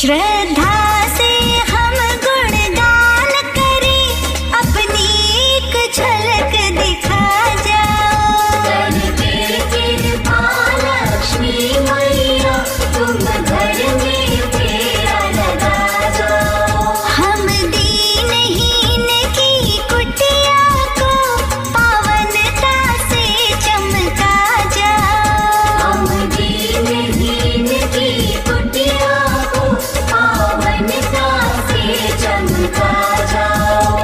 श्रद्धा से हम गुणगान करें, अपनी एक झलक दिखा जाओ। करके कृपा लक्ष्मी मैया, तुम घर में फेरा लगा जाओ। हम दीनहीन की कुटिया को पावनता से चमका जाओ। हम दीनहीन की कुटिया को पावनता से चमका जाओ।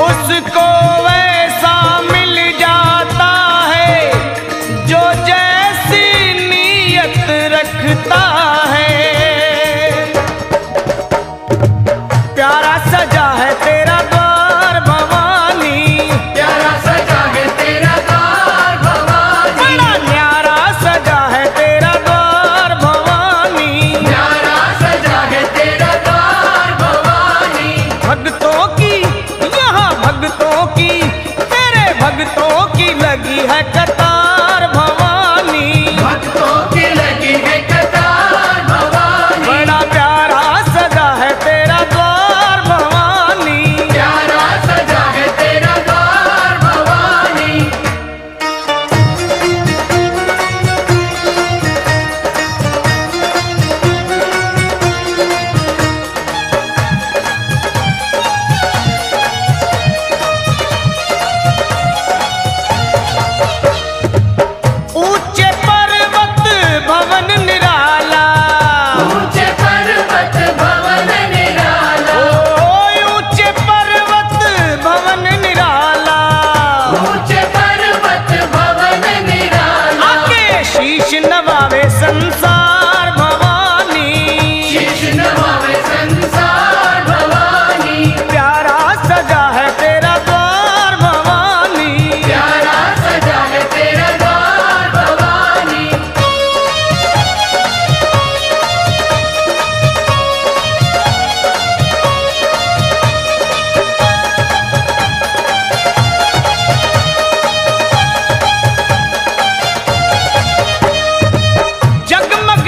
उसको वैसा मिल जाता है जो जैसी नीयत रखता है। प्यारा सजा है तेरा द्वार भवानी, प्यारा सजा है तेरा द्वार भवानी, बड़ा न्यारा सजा है तेरा द्वार भवानी, प्यारा सजा है तेरा द्वार भवानी। भक्तों की यहाँ भक्तों की तेरे भक्तों की लगी है कतार भवानी, भक्तों की लगी है कतार भवानी, बड़ा प्यारा सजा है तेरा द्वार भवानी। प्यारा सजा है तेरा द्वार भवानी। ऊंचे पर्वत भवन निराला, ऊंचे पर्वत भवन निराला, ऊंचे पर्वत भवन निराला, ऊंचे पर्वत भवन निराला। आके शीश नवावे संसार भवानी, शीश नवावे संसार भवानी, प्यारा सजा है तेरा द्वार भवानी। प्यारा सजा है तेरा द्वार भवानी। जगमग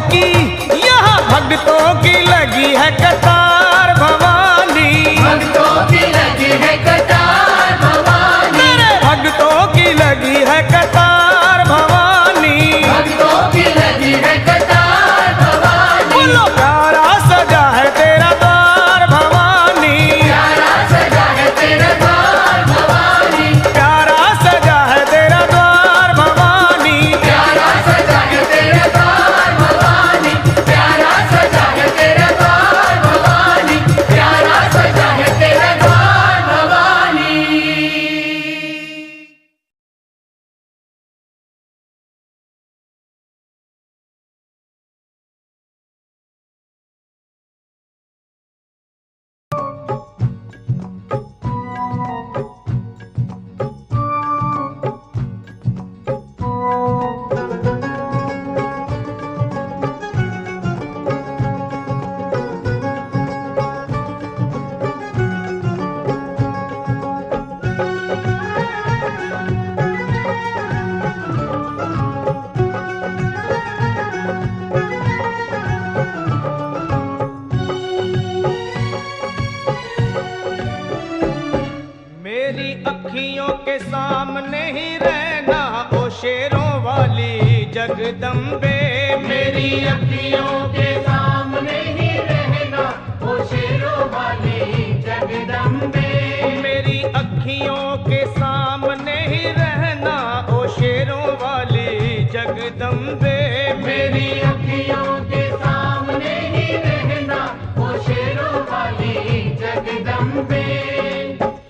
की, यहाँ भक्तों की लगी है कतार भवानी। भक्तों की लगी है कतार भवानी। तेरे भक्तों की लगी है कतार भवानी। भक्तों की लगी है कतार भवानी। बोलो प्यारा सजा है तेरा द्वार भवानी। प्यारा सजा है तेरा द्वार भवानी। प्यारा सजा है तेरा द्वार भवानी। प्यारा सजा है तेरा द्वार भवानी। प्यारा सजा है तेरा द्वार भवानी। प्यारा सजा है तेरा द्वार भवानी। मेरी अखियों के सामने ही रहना ओ शेरों वाली जगदम्बे। मेरी अखियों के सामने ही रहना ओ शेरों वाली जगदम्बे। मेरी अखियों के सामने ही रहना ओ शेरों वाली जगदम्बे। मेरी अखियों के सामने ही रहना ओ शेरों वाली जगदम्बे।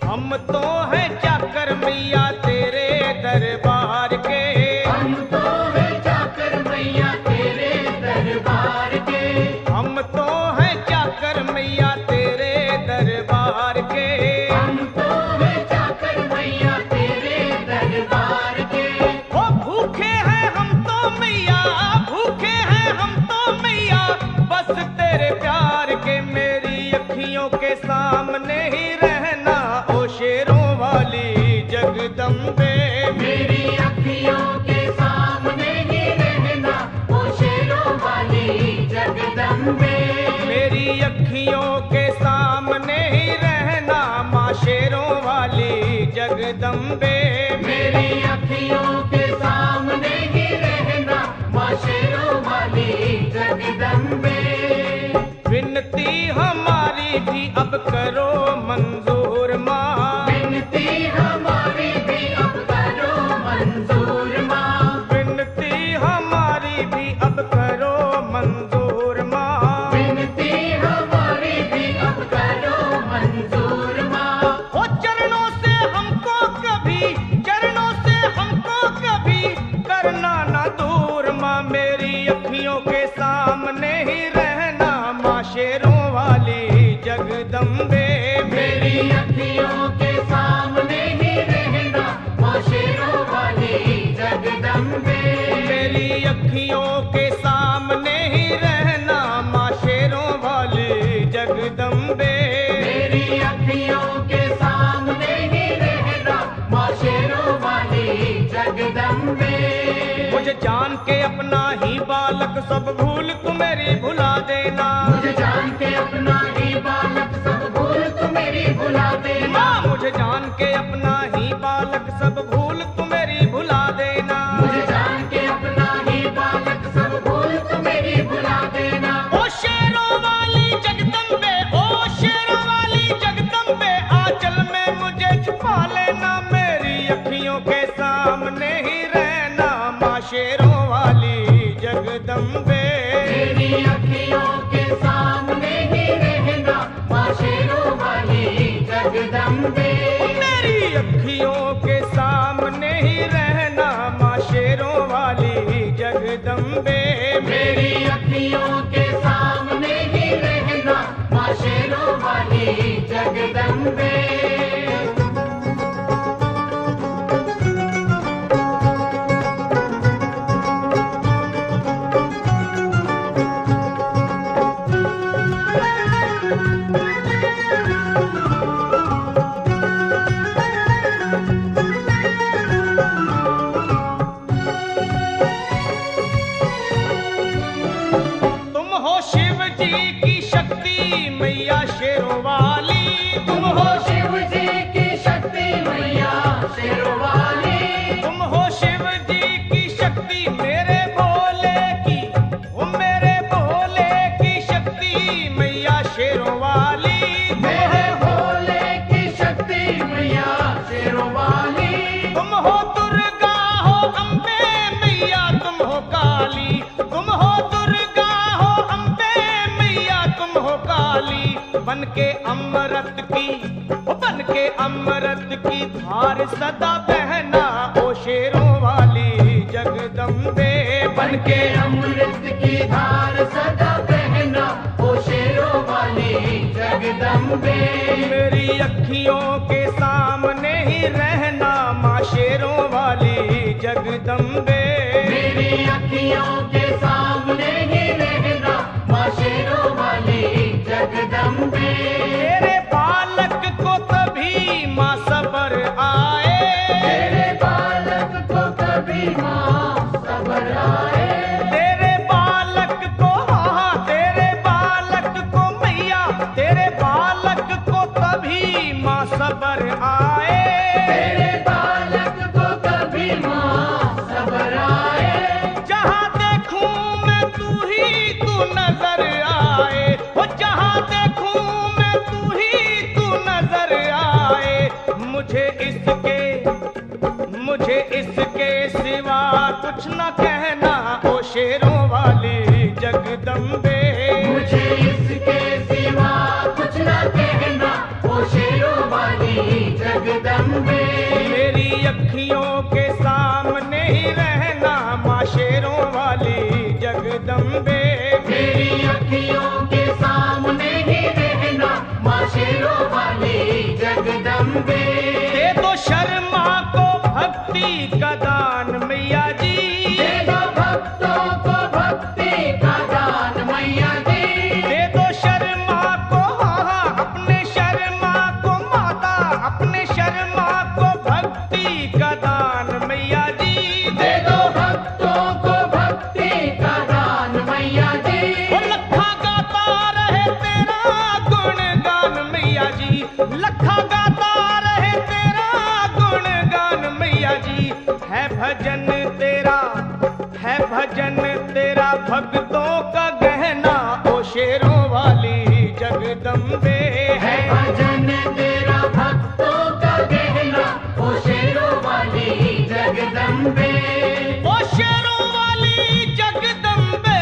हम तो हैं चाकर मैया तेरे दरबार के। हम तो है जाकर मैया तेरे दरबार के। हम तो हैं चाकर मैया तेरे दरबार के। हम तो है जाकर मैया तेरे दरबार के। ओ भूखे हैं हम तो मैया, भूखे हैं हम तो मैया, बस तेरे प्यार के। मेरी अखियों के सामने ही रहना ओ शेरों वाली जगदम्बे। मेरी अखियों के सामने ही रहना ओ शेरों वाली जगदम्बे। मेरी अखियों के सामने ही रहना माँ शेरों वाली जगदम्बे। मेरी अखियों के सामने ही रहना माँ शेरों वाली जगदम्बे। विनती हमारी भी अब करो मंजूर माँ। विनती हमारी भी अब करो मंजूर माँ। विनती हमारी भी अब करो मंजूर माँ। विनती हमारी भी अब करो मंजूर माँ। ओ चरणों से हमको कभी, चरणों से हमको कभी करना ना दूर माँ। मेरी अखियों के सामने ही रहना माँ शेरों वाली जगदम्बे। मेरी अखियों के सामने ही रहना माँ शेरों वाली जगदम्बे। मेरी अखियों के सामने ही रहना माँ शेरों वाली जगदम्बे। मेरी अखियों के सामने ही रहना माँ शेरों वाली जगदम्बे। मुझे जान के अपना ही बालक सब भूल तू मेरी भुला देना। मुझे जान के अपना ही बालक सब भूल तू मेरी भुला देना। माँ मुझे जान के अपना ही बालक सब भूल तू मेरी भुला देना। मुझे जान के अपना ही बालक सब भूल तू मेरी भुला देना। ओ शेरों वाली जगदम्बे, ओ शेरों वाली जगदम्बे, आंचल में मुझे छुपा लेना। मेरी अखियों के सामने ही रहना माँ शेरों वाली जगदम्बे। मेरी अखियों के सामने ही रहना माँ शेरों वाली जगदम्बे। मेरी अखियों के सामने ही रहना माँ शेरों वाली जगदम्बे। मेरी अखियों के सामने ही रहना माँ शेरों वाली जगदम्बे। जी की शक्ति मैया शेरों वाली, तुम हो शिव जी की शक्ति मैया शेरों वाली। तुम हो शिव जी की शक्ति मेरे भोले की, ओ मेरे भोले की शक्ति मैया शेरों वाली। मेरे भोले की शक्ति मैया शेरों वाली। तुम हो दुर्गा हो अम्बे मैया तुम हो काली, तुम हो दुर्गा हो अम्बे मैया तुम हो काली। बन के अमृत की, ओ बन के अमृत की धार सदा बहना ओ शेरों वाली जगदम्बे। बन के अमृत की धार सदा बहना ओ शेरों वाली जगदम्बे। मेरी अखियों के सामने ही रहना माँ शेरों वाली जगदम्बे। मेरी अखियों के सामने ही रहना माँ शेरों वाली जगदम्बे। तेरे बालक को तभी माँ सबर आए, तेरे बालक को कभी माँ सबर आए। तेरे बालक को, हाँ तेरे बालक को मैया, तेरे बालक को तभी माँ सबर आए। तेरे बालक को कभी माँ सबर आए। जहाँ देखूं मैं तू ही तू नजर आए, वो जहाँ देखूं मैं तू ही तू नजर आए। मुझे इसके सिवा कुछ न कहना ओ शेरों वाली जगदम्बे। मुझे इसके सिवा कुछ न कहना ओ शेरों वाली जगदम्बे। मेरी अखियों के सामने ही रहना माँ शेरों वाली जगदम्बे। मेरी अखियों के सामने ही रहना माँ शेरों वाली जगदम्बे। दे दो शर्मा को भक्ति का दान मैया जी, दे दो भक्तों को भक्ति का दान मैया जी। दे दो शर्मा को, हाँ अपने शर्मा को माता, अपने शर्मा को भक्ति का दान मैया जी। दे दो भक्तों को भक्ति का दान मैया जी। वो लखा गाता रहे तेरा गुणगान मैया जी, लखा गाता रहे तेरा गुणगान मैया जी। है भजन तेरा भक्तों का गहना ओ शेरों वाली जगदम्बे। है भजन तेरा भक्तों का गहना ओ शेरों वाली जगदम्बे। ओ शेरों वाली जगदम्बे,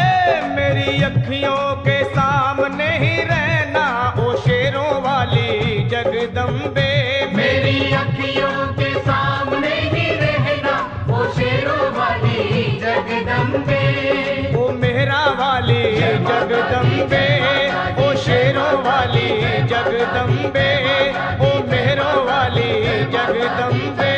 मेरी अखियों के सामने ही रहना ओ शेरों वाली जगदम्बे। मेरी अखियों के सामने ही रहना ओ शेरों वाली जगदम्बे। ओ मेहरा वाली जगदम्बे, ओ शेरों वाली जगदम्बे, ओ मेहरों वाली जगदम्बे।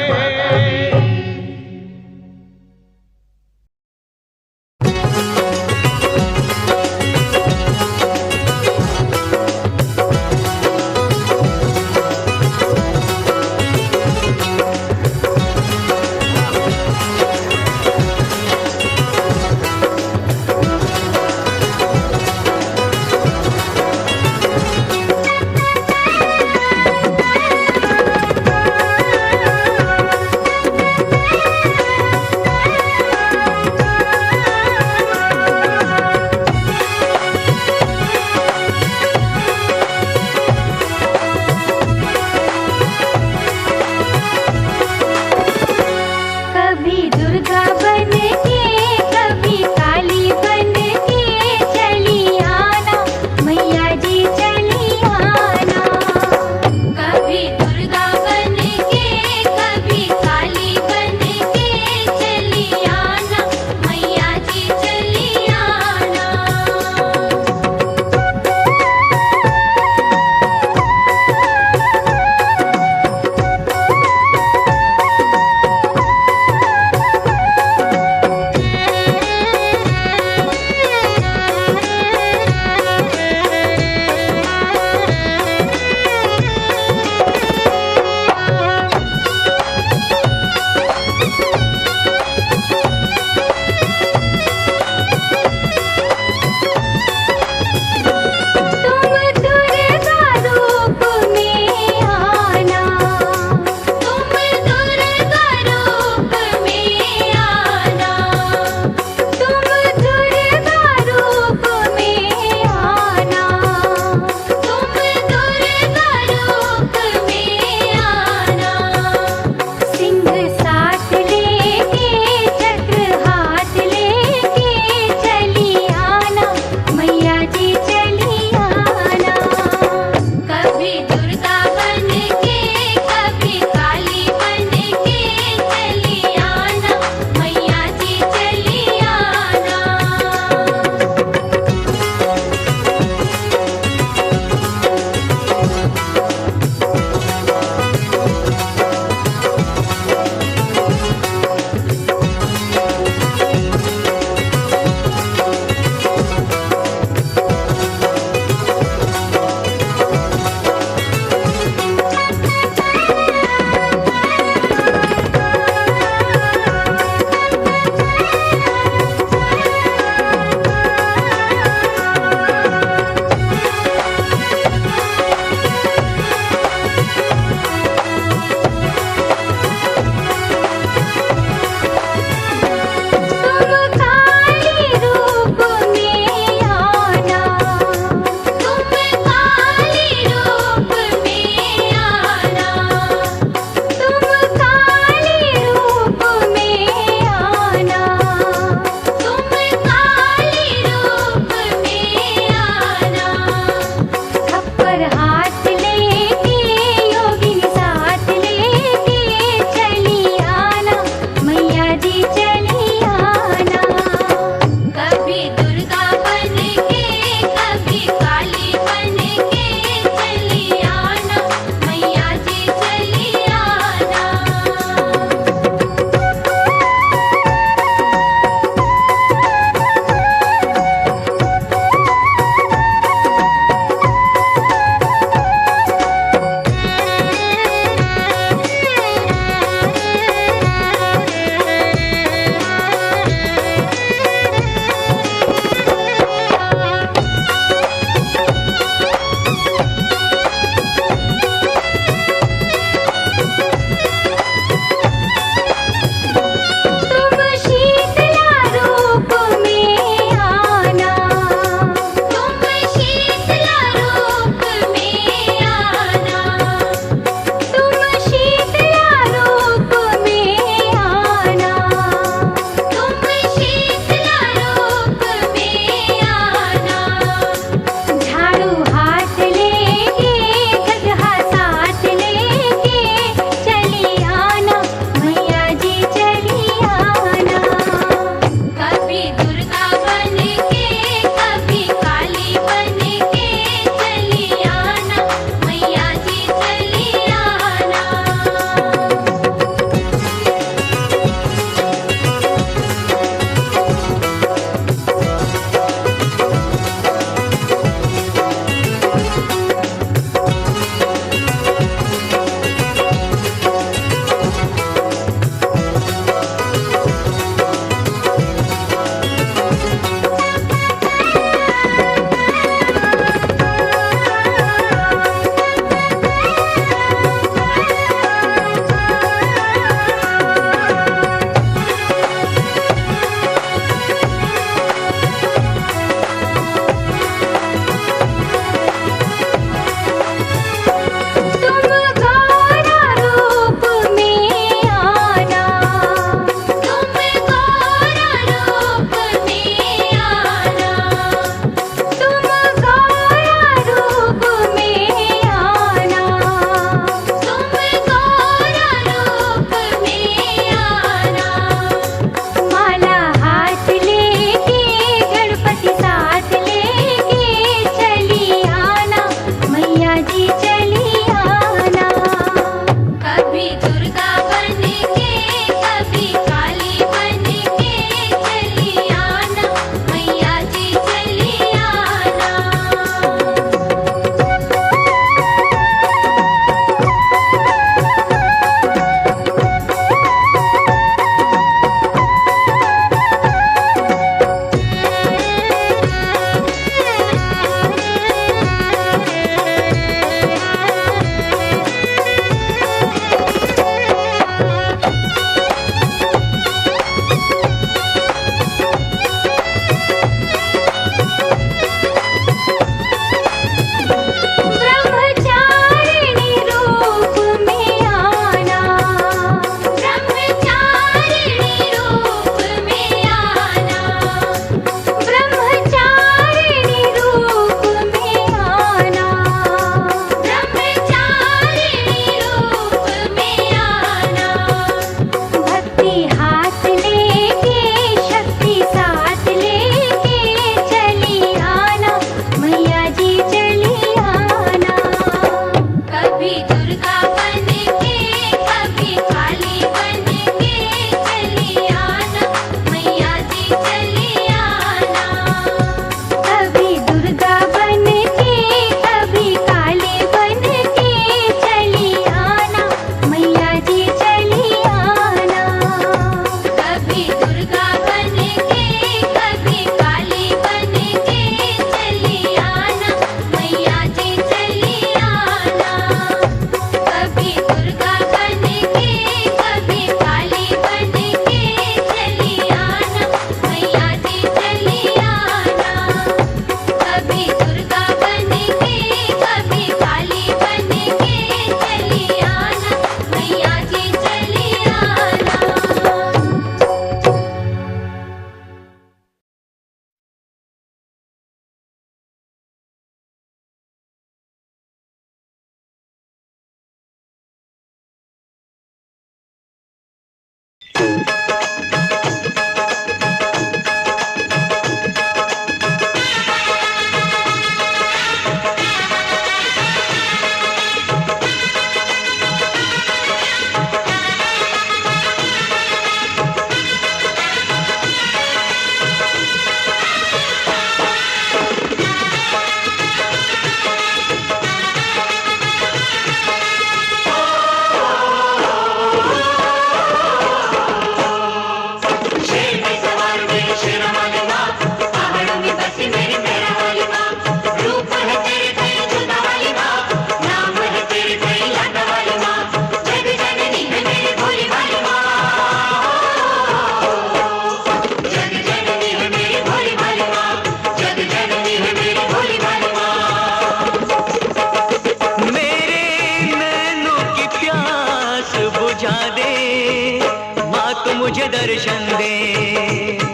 दर्शन दे,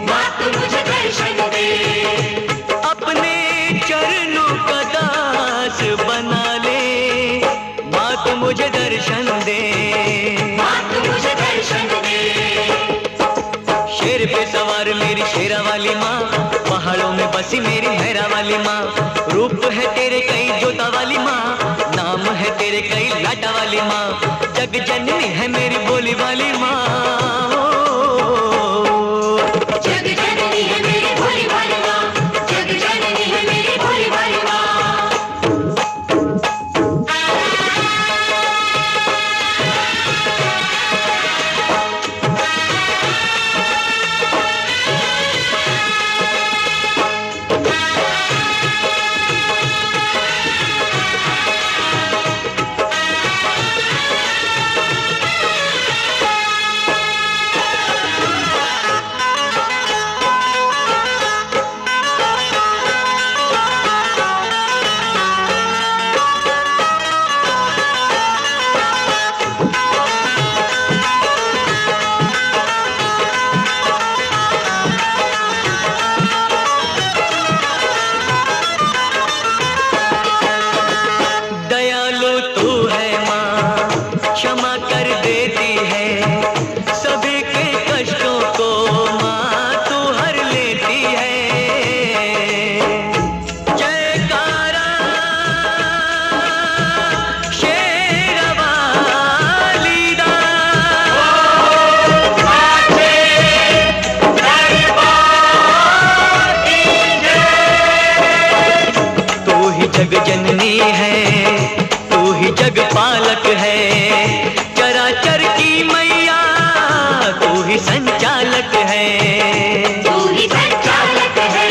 माँ तू मुझे दर्शन दे, अपने चरणों का दास बना ले, माँ तू मुझे दर्शन दे, माँ तू मुझे दर्शन दे, शेर पे सवार मेरी शेरा वाली माँ, पहाड़ों में बसी मेरी मेहरा वाली माँ, रूप है तेरे कई जोता वाली माँ, नाम है तेरे कई लाटा वाली माँ, जग जननी है मेरी बोली वाली माँ। जग जननी है मेरी भोली भाली माँ, जग जननी है मेरी भोली भाली माँ। दयालु तू है माँ, क्षमा कर देती है, सभी के कष्टों को माँ तू हर लेती है। जयकारा शेरा वाली दा, तू ही जग जननी है, तू ही जग पालक है, चराचर की मैया तू ही संचालक है। तू ही संचालक है,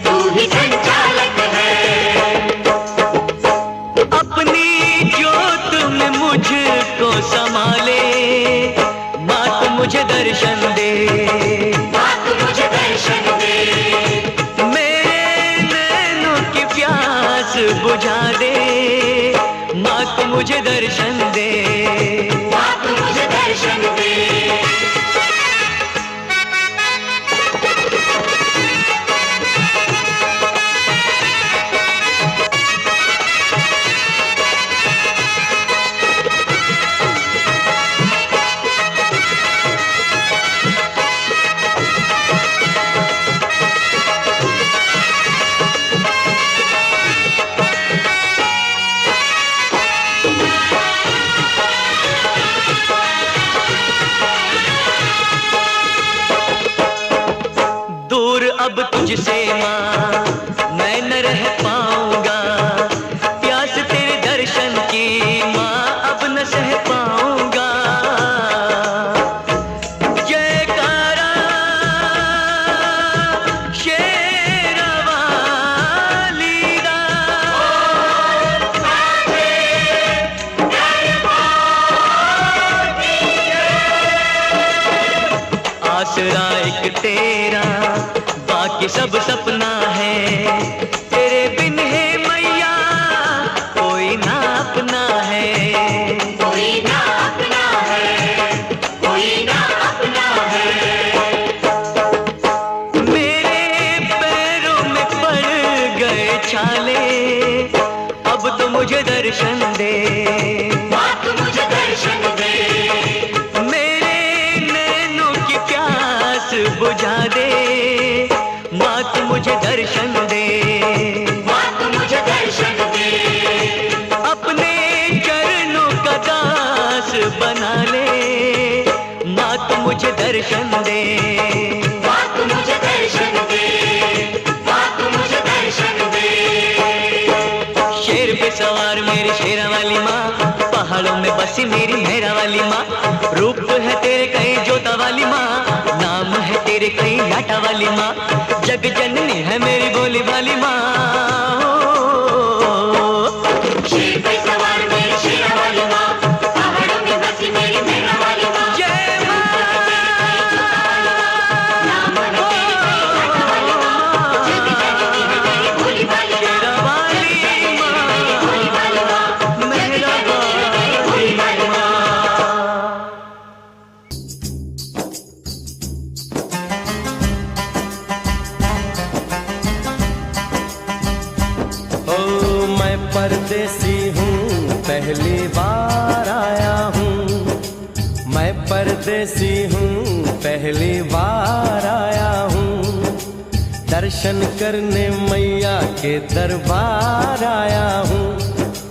तू ही संचालक है, अपनी ज्योत में मुझको संभाले, माँ तू मुझे दर्शन दे, माँ तू मुझे दर्शन दे, मेरे नैनों की प्यास बुझा दे, माँ तू मुझे दर्शन दे। माँ तू मुझे दर्शन दे। दूर अब तुझसे माँ मैं न रह पाऊंगा, प्यास तेरे दर्शन की माँ अब न सह पाऊंगा। जयकारा शेरा वाली दा, आसरा एक तेरा बाकी सब सपना है, तेरे बिन है मैया कोई ना अपना है। कोई ना अपना है, कोई ना अपना है, मेरे पैरों में पड़ गए छाले, अब तो मुझे दर्शन दे, माँ तू मुझे दर्शन दे, मेरे नैनों की प्यास बुझा दे, माँ तू मुझे दर्शन दे, माँ तू मुझे दर्शन दे, अपने चरणों का दास बना ले, माँ तू मुझे दर्शन दे। माँ तू मुझे दर्शन दे, माँ तू मुझे दर्शन दे, शेर पे सवार मेरी शेरा वाली माँ, पहाड़ों में बसी मेरी मेहरा वाली माँ, रूप है तेरे कई जोता वाली माँ, नाम है तेरे कई लाटा वाली माँ, जग जननी है मेरी बोली वाली माँ। शेर पे सवार मेरी शेरा वाली माँ, पहाड़ों में बसी मेरी मेहरा वाली माँ, जय माँ, नाम है तेरी कई लाटा वाली माँ, जग जननी है मेरी भोली भाली माँ, शेरा वाली माँ, भोली भाली माँ, जग मेहरा जननी है मेरी भोली भाली माँ। मैं परदेसी हूँ, पहली बार आया हूँ। मैं परदेसी हूँ, पहली बार आया हूँ। दर्शन करने मैया के दरबार आया हूँ।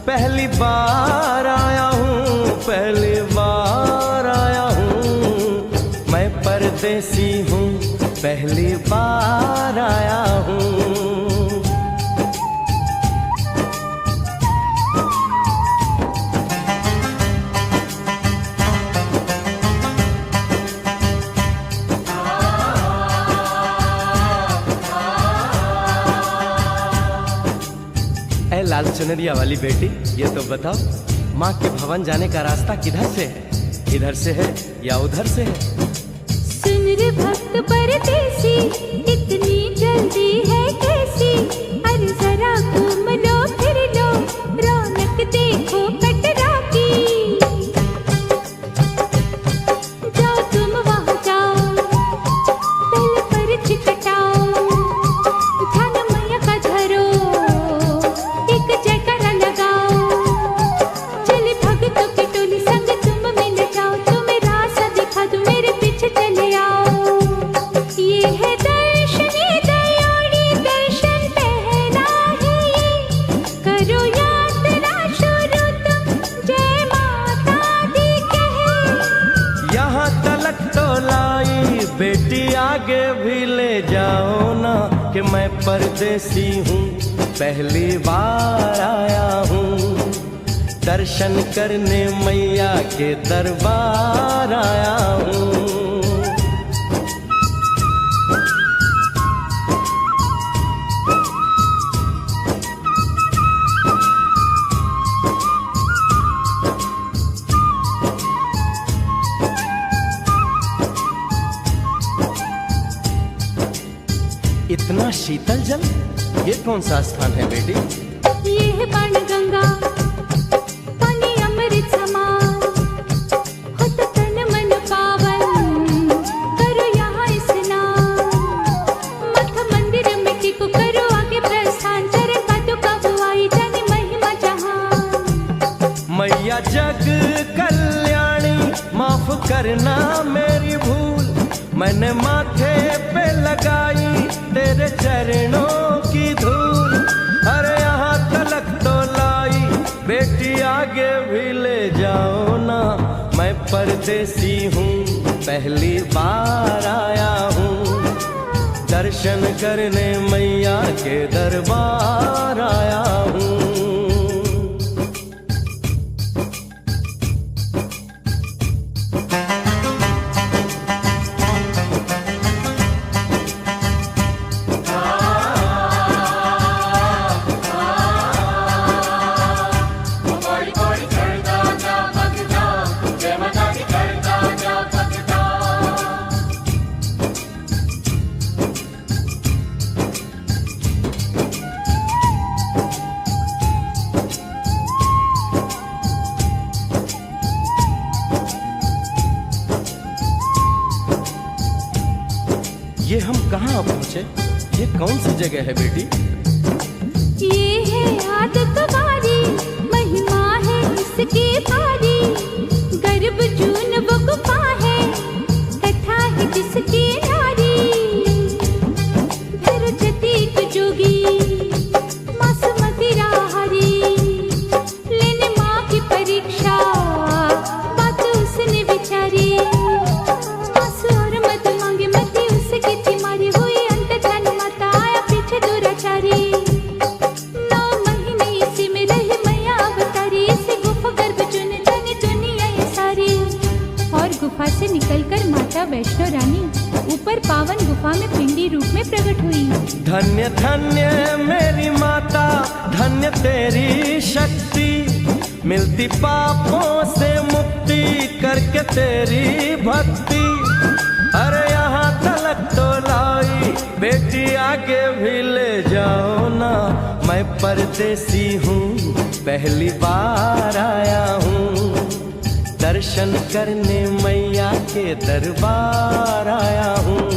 पहली बार आया हूँ, पहली बार आया हूँ। मैं परदेसी हूँ, पहली बार आया हूँ। लाल चुनरिया वाली बेटी, ये तो बताओ, माँ के भवन जाने का रास्ता किधर से है? इधर से है या उधर से है? सुन रे भक्त परदेसी, इतनी जल्दी है कैसी? अरे जरा घूम लो फिर लो, रौनक देखो कटरा की। जाओ तुम वहाँ जाओ, पहले परछ कटाओ, ध्यान मैया का धरो, एक जयकारा लगाओ। चले भक्तों की टोली संग तुम मिल जाओ, तुम्हें रास्ता दिखा दूं, मेरे पीछे चले आओ। ये है दर्शनी दयोड़ी, दर्शन पहला है ये, करो यात्रा शुरू तुम, जय माता दी कहे। यहाँ तलक तो लाई बेटी, आगे भी ले जाओ ना, कि मैं परदेसी हूँ, पहली बार आया हूँ। दर्शन करने मैया के दरबार आया हूँ। इतना शीतल जल, ये कौन सा स्थान है बेटी? ये है बाण गंगा, पानी अमृत समान, होता तन मन पावन, करो यहाँ स्नान। मठ मंदिर में टिको, करो आगे प्रस्थान, चरण पादुका बुआई, जाने महिमा जहान। मैया जग कल्याणी, माफ करना मेरी भूल, मैंने माथे पे लगाई तेरे चरणों की धूल। अरे यहाँ तलक तो लाई बेटी, आगे भी ले जाओ ना, मैं परदेसी हूँ, पहली बार आया हूँ। दर्शन करने मैया के दरबार आया हूँ। ये हम कहाँ पहुँचे? ये कौन सी जगह है बेटी? ये है आदत बारी, महिमा है इसकी भारी, गर्भ जून वो गुफा है, कथा है जिसकी नारी। फिर जतीक जोगी, मासूमती राहरी, लेने माँ की परीक्षा, बात उसने विचारी। मासू और मत मांगे, मती उसकी थी मारी, हुई अंत धन माता, आया पीछे दुराचारी। 9 महीने इसी में रही मैया अवतारी, इसी गुफा गर्भ चुन जाने दुनिया ये सारी। और गुफा से निकलकर माता वैष्णो रानी ऊपर पावन गुफा में पिंडी रूप में प्रकट हुई। धन्य धन्य मेरी माता, धन्य तेरी शक्ति, मिलती पापों से मुक्ति करके तेरी भक्ति। अरे यहाँ तलक तो लाई बेटी, आगे भी ले जाओ ना, मैं परदेसी हूँ, पहली बार आया हूँ। दर्शन करने मैया के दरबार आया हूँ।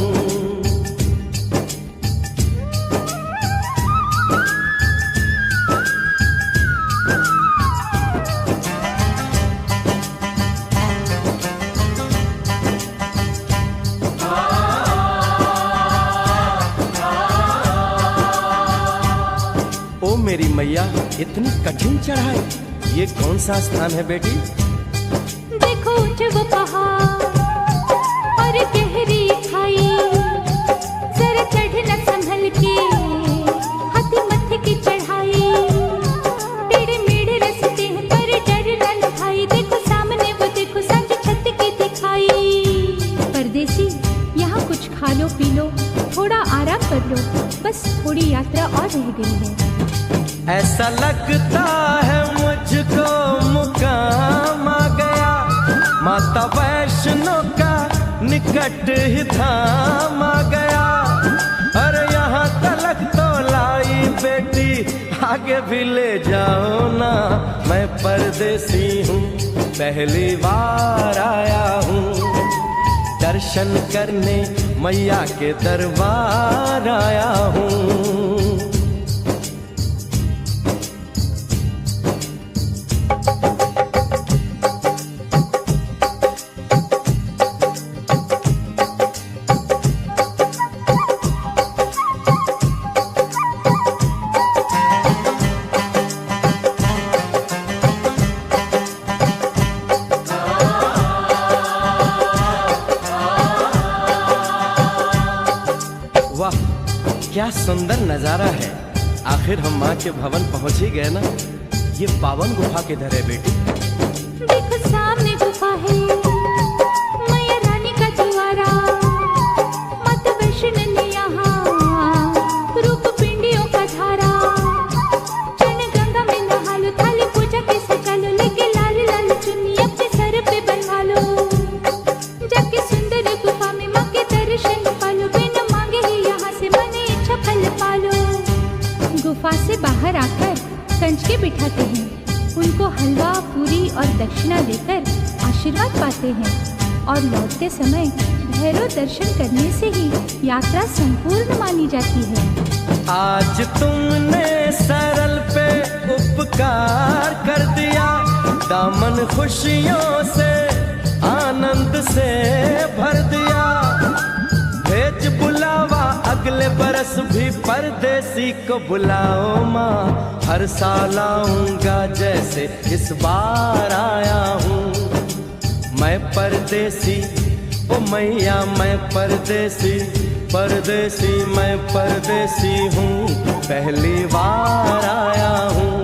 ओ मेरी मैया, इतनी कठिन चढ़ाई, ये कौन सा स्थान है बेटी? देखो जब पहाड़ और गहरी खाई, जरा चढ़ना संभल के, हाथी मत्थे की चढ़ाई, टेढ़े मेढ़े रास्ते हैं पर डरना न भाई, देखो सामने वो देखो सांझ छत की दिखाई। परदेसी यहाँ कुछ खा लो पी लो, थोड़ा आराम कर लो, बस थोड़ी यात्रा और रह गई है। ऐसा लगता है मुझको मुकाम आ गया, माता वैष्णो का निकट ही धाम आ गया। अरे यहाँ तलक तो लाई बेटी, आगे भी ले जाओ ना, मैं परदेसी हूँ, पहली बार आया हूँ, दर्शन करने मैया के दरबार आया हूँ। वाह, क्या सुंदर नजारा है। आखिर हम माँ के भवन पहुंच ही गए ना। ये पावन गुफा किधर है बेटी? देखो सामने गुफा है, मैया रानी का द्वारा, माता वैष्णो ने यहाँ रूप पिंडियों का धारा। चरण गंगा में नहा लो, थाली पूजा के सजा लो, लेके लाल लाल चुन्नी अपने सर पे बनवा लो, जाके सुंदर गुफा में माँ के दर्शन पालो, बिना मांगे ही यहाँ से मने इच्छा फल पालो। गुफा से बाहर आकर कंच के बिठाते हैं, उनको हलवा पूरी और दक्षिणा देकर आशीर्वाद पाते हैं, और लौटते समय भैरव दर्शन करने से ही यात्रा संपूर्ण मानी जाती है। आज तुमने सरल पे उपकार कर दिया, दामन खुशियों से आनंद से भर दिया। भेज बुलावा अगले बरस भी परदेसी को बुलाओ माँ, हर साल आऊंगा जैसे इस बार आया हूँ। मैं परदेसी ओ मैया, मैं परदेसी, परदेसी मैं परदेसी हूँ, पहली बार आया हूँ,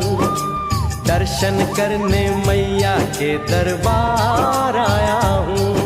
दर्शन करने मैया के दरबार आया हूँ।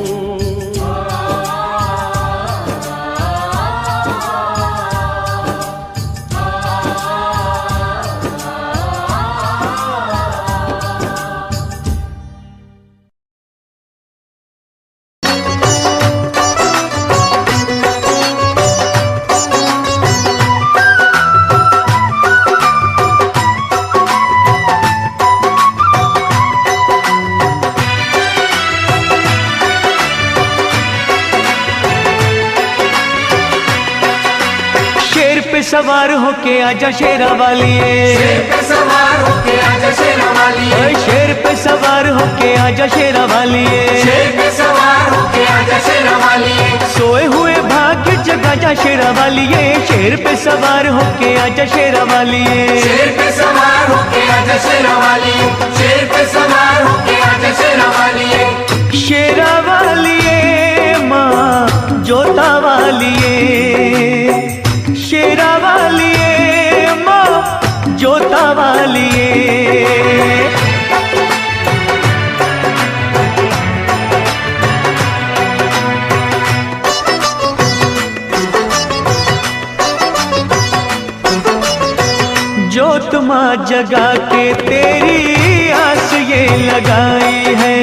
सवार होके आजा शेरा वालिए, शेर पे सवार होके आजा शेरा वालिए, ओए शेर पे सवार होके आजा शेरा वालिए, शेर पे सवार होके आजा शेरा वालिए, सोए हुए भाग्य जगा जा शेरा वालिए, शेर पे सवार होके आजा शेरा वालिए, शेर पे सवार होके आजा शेरा वालिए, शेर पे सवार होके आजा शेरा वालिए। शेरा वालिए माँ जोता वालिए, शेरा वालिए माँ जोता वालिए। जोत माँ जगा के तेरी आस ये लगाई है,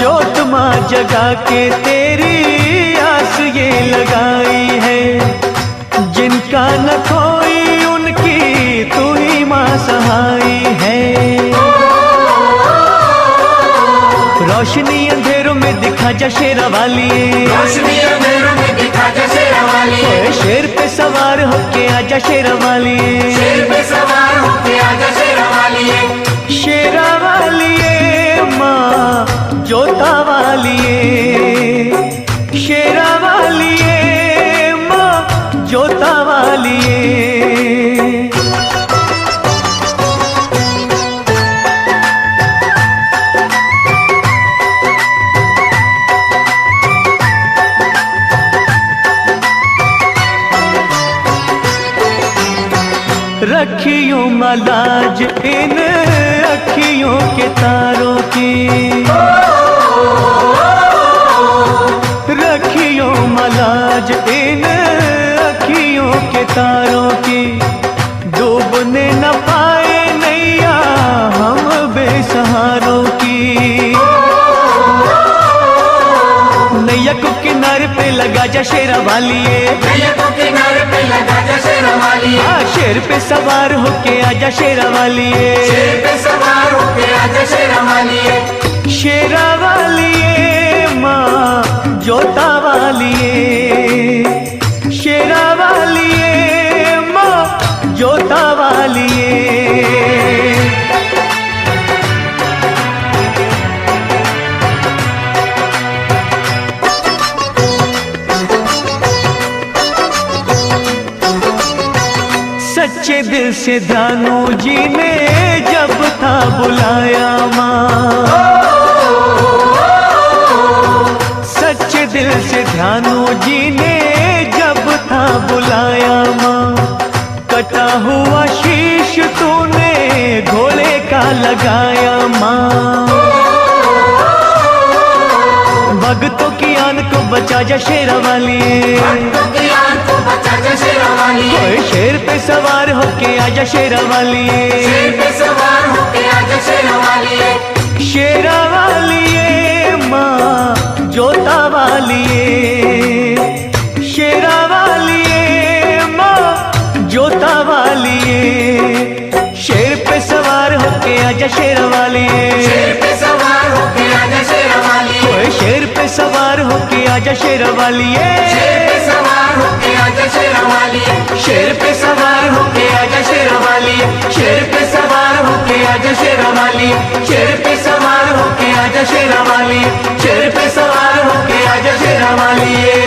जोत माँ जगा के तेरी आस ये लगाई है, जिनका न कोई उनकी तू ही माँ सहाई है। रोशनी अंधेरों में दिखा जा शेरा वालिए, रोशनी अंधेरों में दिखा जा शेरा वालिए, शेर पे सवार होके आजा शेरा वालिए, शेर पे सवार होके आजा शेरा वालिए। शेरा वालिए माँ जोता वालिए, शेरा वालिए माँ जोता वालिए। रखियो मलाज इन अखियों के तारों की, रखियो मलाज इन अखियों के तारों की। डूबने न पाए नैया हम बेसहारों की। नैया को किनारे पे लगा जा शेरा वालिए, नैया को किनारे पे लगा जा शेरा वालिए, शेर पे सवार होके आजा शेरा वालिए, शेर पे सवार होके आजा शेरा वालिए, शेरा वालिए माँ जोता वालिए, शेरा वालिए माँ जोता वालिए। सच्चे दिल से दानू जी ने जब था बुलाया माँ, सच्चे दिल से ध्यानू जी ने जब था बुलाया माँ। कटा हुआ शीश तूने घोड़े का लगाया माँ। भक्तों की आन को बचा जा शेरा वालिए, भक्तों की आन को बचा जा शेरा वालिए, ओए शेर पे सवार होके आजा शेरा वालिए, शेर पे सवार होके आजा शेरा वालिए, शेरा वालिए माँ जोता वालिए, शेरा वालिए माँ जोता वालिए। शेर पे सवार होके आजा शेरा वालिए, शेर पे सवार होके आजा शेरा वालिए, ओए शेर पे सवार होके आजा शेरा वालिए, शेर पे सवार होके आजा शेरा वालिए, शेर पे सवार होके आजा शेरा वालिए, शेर पे सवार होके आजा शेरा वालिए, शेर पे सवार होके आजा शेरा वालिए, शेर पे सवार होके आजा शेरा वालिए।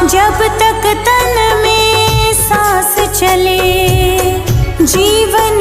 जब तक तन में सांस चले जीवन